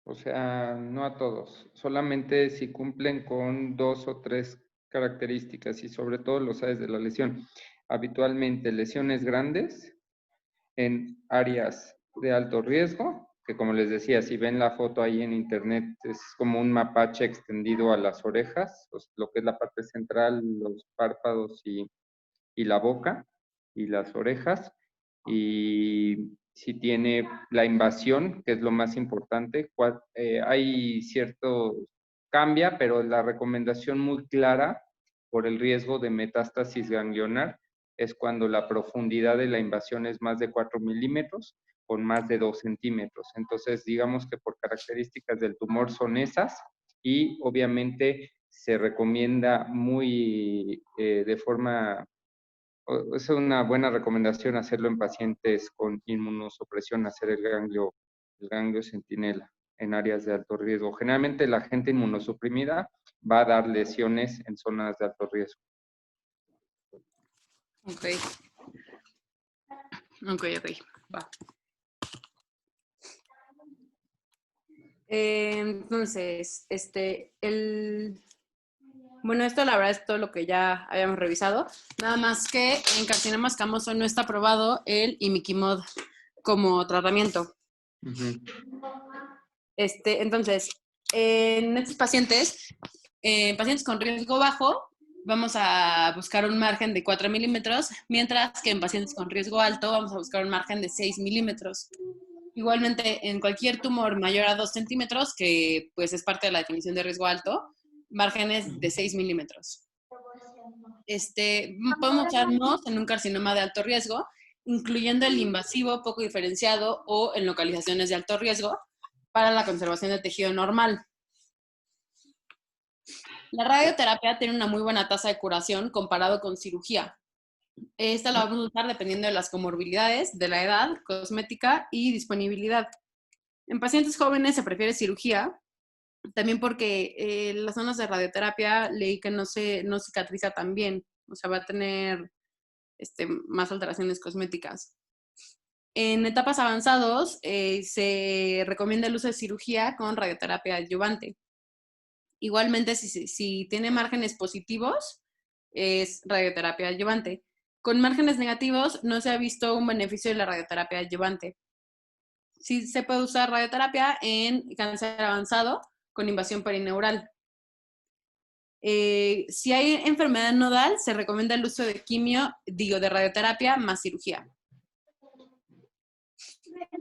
O sea, no a todos. Solamente si cumplen con 2 o 3 características, y sobre todo lo sabes de la lesión. Habitualmente lesiones grandes en áreas de alto riesgo, que como les decía, si ven la foto ahí en internet, es como un mapache extendido a las orejas, pues, lo que es la parte central, los párpados y la boca y las orejas. Y si tiene la invasión, que es lo más importante, hay cierto cambia, pero la recomendación muy clara por el riesgo de metástasis ganglionar es cuando la profundidad de la invasión es más de 4 milímetros con más de 2 centímetros. Entonces, digamos que por características del tumor son esas, y obviamente se recomienda muy de forma, es una buena recomendación hacerlo en pacientes con inmunosupresión, hacer el ganglio centinela en áreas de alto riesgo. Generalmente la gente inmunosuprimida va a dar lesiones en zonas de alto riesgo. Ok. Va. Entonces, bueno, esto la verdad es todo lo que ya habíamos revisado. Nada más que en carcinoma escamoso no está aprobado el imiquimod como tratamiento. Entonces, en estos pacientes con riesgo bajo, vamos a buscar un margen de 4 milímetros, mientras que en pacientes con riesgo alto vamos a buscar un margen de 6 milímetros. Igualmente, en cualquier tumor mayor a 2 centímetros, que pues es parte de la definición de riesgo alto, márgenes de 6 milímetros. Podemos usarnos en un carcinoma de alto riesgo, incluyendo el invasivo poco diferenciado o en localizaciones de alto riesgo para la conservación de tejido normal. La radioterapia tiene una muy buena tasa de curación comparado con cirugía. Esta la vamos a usar dependiendo de las comorbilidades, de la edad, cosmética y disponibilidad. En pacientes jóvenes se prefiere cirugía, también porque las zonas de radioterapia leí que no cicatriza tan bien, o sea, va a tener más alteraciones cosméticas. En etapas avanzadas se recomienda el uso de cirugía con radioterapia adyuvante. Igualmente, si tiene márgenes positivos, es radioterapia adyuvante. Con márgenes negativos no se ha visto un beneficio de la radioterapia adyuvante. Sí se puede usar radioterapia en cáncer avanzado con invasión perineural. Si hay enfermedad nodal, se recomienda el uso de de radioterapia más cirugía.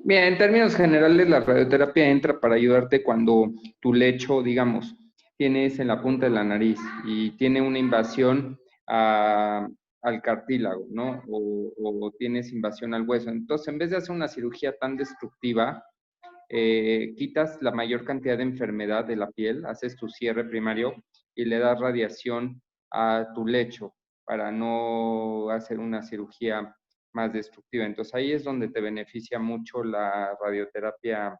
Bien, en términos generales, la radioterapia entra para ayudarte cuando tu lecho, digamos, tienes en la punta de la nariz y tiene una invasión al cartílago, ¿no? O tienes invasión al hueso. Entonces, en vez de hacer una cirugía tan destructiva, quitas la mayor cantidad de enfermedad de la piel, haces tu cierre primario y le das radiación a tu lecho para no hacer una cirugía más destructiva. Entonces ahí es donde te beneficia mucho la radioterapia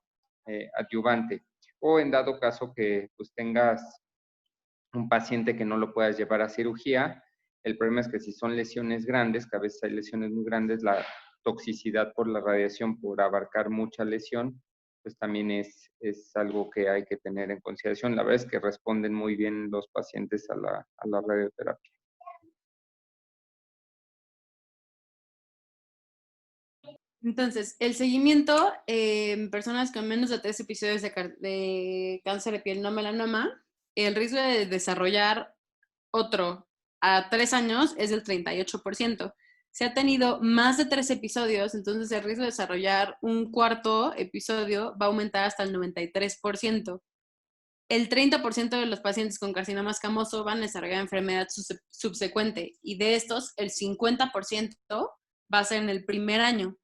adyuvante. O en dado caso que pues tengas un paciente que no lo puedas llevar a cirugía, el problema es que si son lesiones grandes, que a veces hay lesiones muy grandes, la toxicidad por la radiación, por abarcar mucha lesión, pues también es algo que hay que tener en consideración. La verdad es que responden muy bien los pacientes a la radioterapia. Entonces, el seguimiento en personas con menos de 3 episodios de cáncer de piel no melanoma, el riesgo de desarrollar otro a 3 años es del 38%. Si ha tenido más de 3 episodios, entonces el riesgo de desarrollar un cuarto episodio va a aumentar hasta el 93%. El 30% de los pacientes con carcinoma escamoso van a desarrollar enfermedad subsecuente y de estos, el 50% va a ser en el primer año.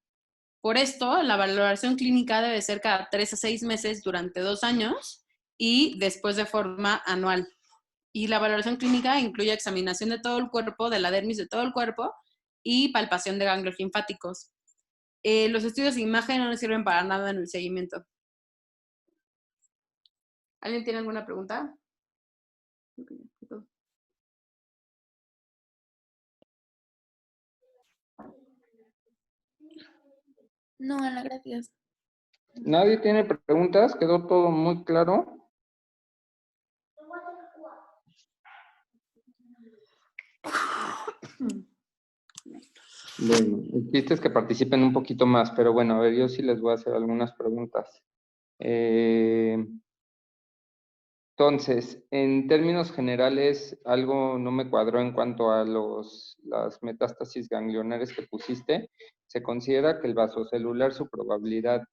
Por esto, la valoración clínica debe ser cada 3 a 6 meses durante 2 años y después de forma anual. Y la valoración clínica incluye examinación de todo el cuerpo, de la dermis de todo el cuerpo y palpación de ganglios linfáticos. Los estudios de imagen no nos sirven para nada en el seguimiento. ¿Alguien tiene alguna pregunta? No, Ana, gracias. ¿Nadie tiene preguntas? ¿Quedó todo muy claro? Bueno, el chiste es que participen un poquito más, pero bueno, a ver, yo sí les voy a hacer algunas preguntas. Entonces, en términos generales, algo no me cuadró en cuanto a las metástasis ganglionares que pusiste. Se considera que el vasocelular, su probabilidad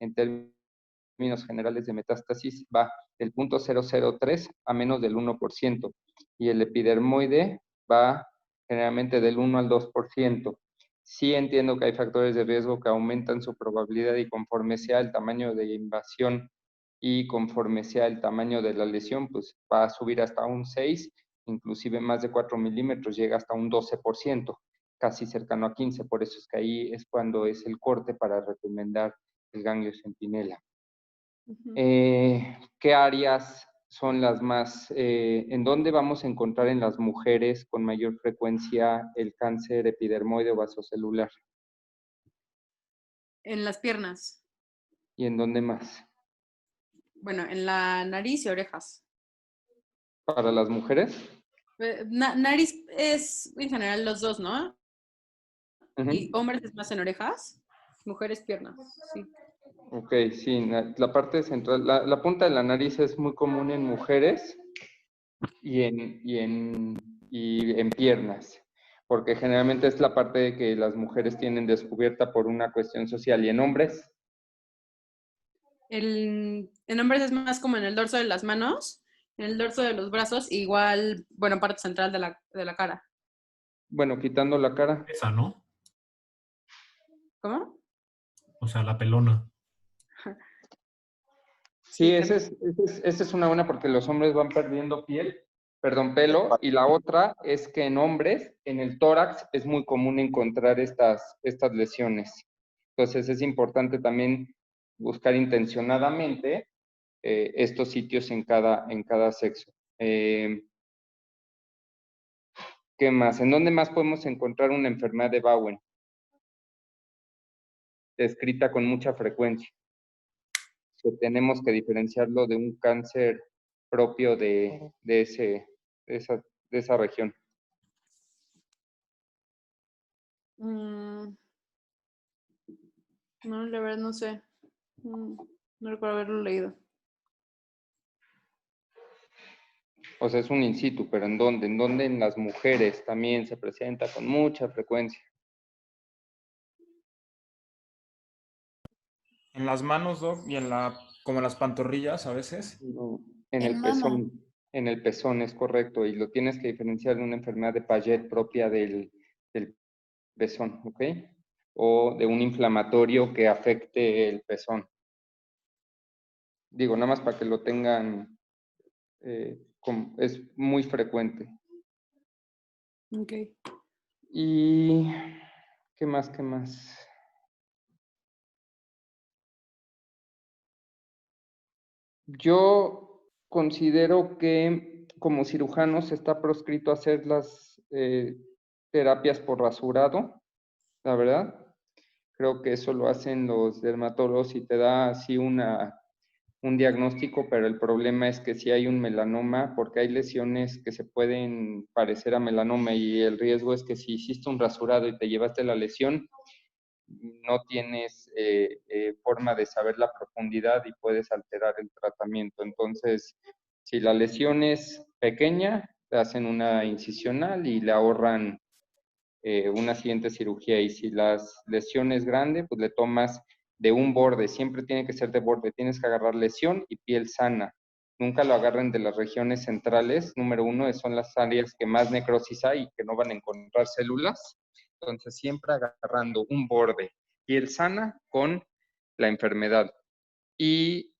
en términos generales de metástasis va del 0.003 a menos del 1%, y el epidermoide va generalmente del 1 al 2%. Sí entiendo que hay factores de riesgo que aumentan su probabilidad y conforme sea el tamaño de invasión y conforme sea el tamaño de la lesión, pues va a subir hasta un 6, inclusive más de 4 milímetros, llega hasta un 12%, casi cercano a 15, por eso es que ahí es cuando es el corte para recomendar el ganglio centinela. ¿Qué áreas son las más, en dónde vamos a encontrar en las mujeres con mayor frecuencia el cáncer epidermoide o vasocelular? En las piernas. ¿Y en dónde más? Bueno, en la nariz y orejas. ¿Para las mujeres? Nariz es en general los dos, ¿no? Uh-huh. Y hombres es más en orejas, mujeres piernas, sí. Ok, sí, la parte central, la punta de la nariz es muy común en mujeres y en piernas, porque generalmente es la parte que las mujeres tienen descubierta por una cuestión social, y en hombres En hombres es más como en el dorso de las manos, en el dorso de los brazos, igual, bueno, parte central de la cara. Bueno, quitando la cara. Esa, ¿no? ¿Cómo? O sea, la pelona. Sí, Sí, esa es una buena porque los hombres van perdiendo pelo, y la otra es que en hombres, en el tórax, es muy común encontrar estas lesiones. Entonces es importante también buscar intencionadamente estos sitios en cada sexo. ¿Qué más? ¿En dónde más podemos encontrar una enfermedad de Bowen? Descrita con mucha frecuencia. Que tenemos que diferenciarlo de un cáncer propio de esa región. no, la verdad no sé. No recuerdo haberlo leído. O sea, es un in situ, pero ¿en dónde? ¿En dónde en las mujeres también se presenta con mucha frecuencia? En las manos, Doc, y como en las pantorrillas a veces. No, en En el mano. pezón. En el pezón, es correcto, y lo tienes que diferenciar de una enfermedad de Paget propia del pezón, ¿ok? O de un inflamatorio que afecte el pezón. Digo, nada más para que lo tengan, es muy frecuente. Ok. ¿Y qué más? ¿Qué más? Yo considero que como cirujanos está proscrito hacer las terapias por rasurado, la verdad. Creo que eso lo hacen los dermatólogos y te da así un diagnóstico, pero el problema es que si hay un melanoma, porque hay lesiones que se pueden parecer a melanoma y el riesgo es que si hiciste un rasurado y te llevaste la lesión, no tienes forma de saber la profundidad y puedes alterar el tratamiento. Entonces, si la lesión es pequeña, te hacen una incisional y le ahorran una siguiente cirugía. Y si la lesión es grande, pues le tomas de un borde, siempre tiene que ser de borde, tienes que agarrar lesión y piel sana. Nunca lo agarren de las regiones centrales, número uno, son las áreas que más necrosis hay y que no van a encontrar células. Entonces, siempre agarrando un borde, piel sana con la enfermedad. Y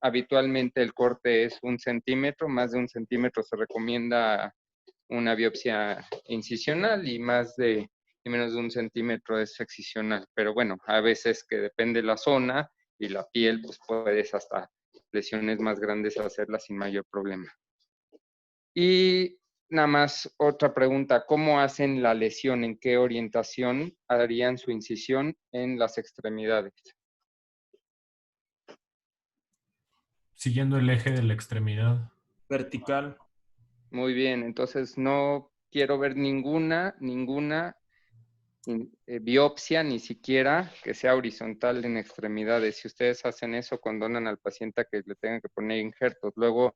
habitualmente el corte es 1 centímetro, más de 1 centímetro se recomienda una biopsia incisional y menos de 1 centímetro es excisional. Pero bueno, a veces que depende la zona y la piel, pues puedes hasta lesiones más grandes hacerlas sin mayor problema. Y nada más otra pregunta, ¿cómo hacen la lesión? ¿En qué orientación harían su incisión en las extremidades? Siguiendo el eje de la extremidad. Vertical. Muy bien, entonces no quiero ver ninguna biopsia, ni siquiera que sea horizontal en extremidades. Si ustedes hacen eso, condonan al paciente a que le tengan que poner injertos. Luego,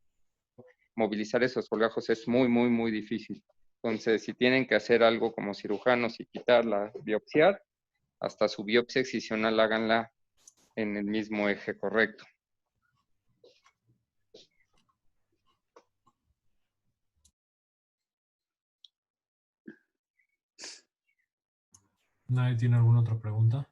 movilizar esos colgajos es muy, muy, muy difícil. Entonces, si tienen que hacer algo como cirujanos y quitarla, biopsiar, hasta su biopsia excisional háganla en el mismo eje correcto. ¿Nadie tiene alguna otra pregunta?